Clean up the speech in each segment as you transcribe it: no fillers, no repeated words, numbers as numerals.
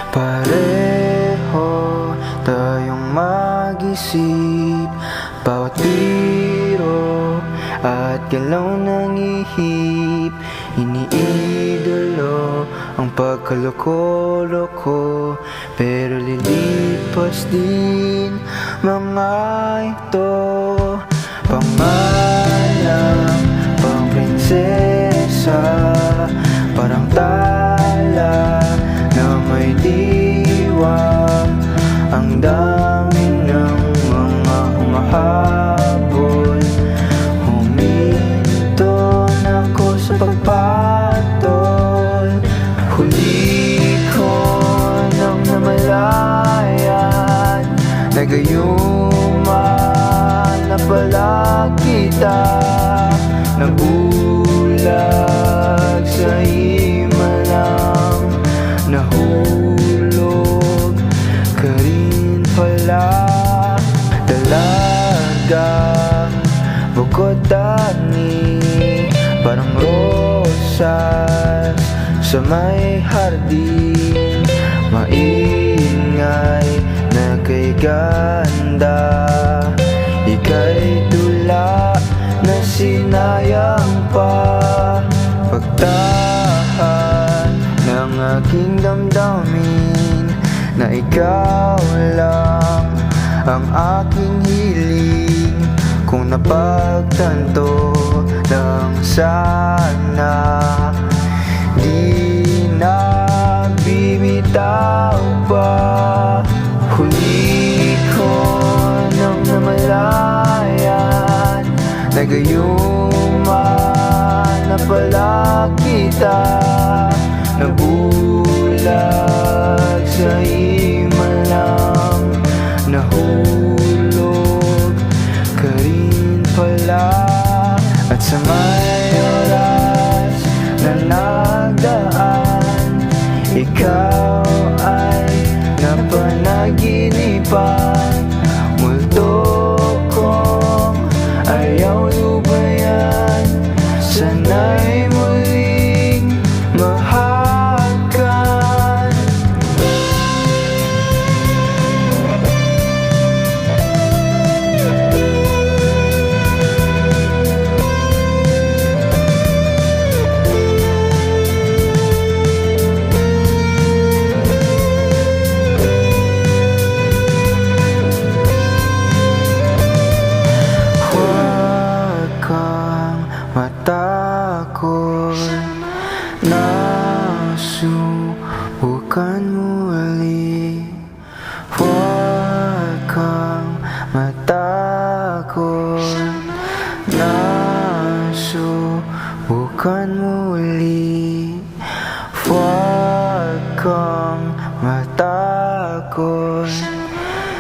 Pareho tayong mag-isip, bawat biro at galaw ng ihip. Iniidolo ang pagkaloko-loko, pero lilipas din mga ito. Pangalang pang prinsesa, parang tala na may diwang. Ang dami ng mga humahabol, huminto na ako sa pagpatol. Huli ko nang namalayan, nagayuman na pala kita. Nabulag sa himalang, nahulog ka rin pala. Dalagang bukod tani, parang rosas sa may hardin. Maingay na kay ganda, ika'y tula na sinayang pa. Pagtahan ng aking damdamin na ikaw lang ang aking hiling. Kung napagtanto lang sana, di na bibitaw pa. Huli ko nang namalayan, nagayuman na pala kita. Nabulag sa himalang, nahulog ka rin pala. At sa may oras na nagdaan, ikaw ay napanaginipan. Multo kong ayaw lubayan, sana'y muling mahakan. Huwag kang matakot, nasubukan mo ulit. Huwag kang matakot, nasubukan mo ulit. Huwag kang matakot,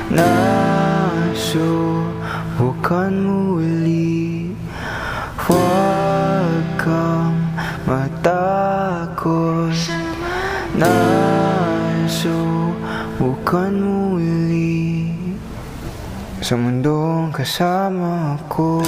nasubukan mo ulit. Huwag kang matakot, nasubukan mo ulit. Sa mundong kasama ko.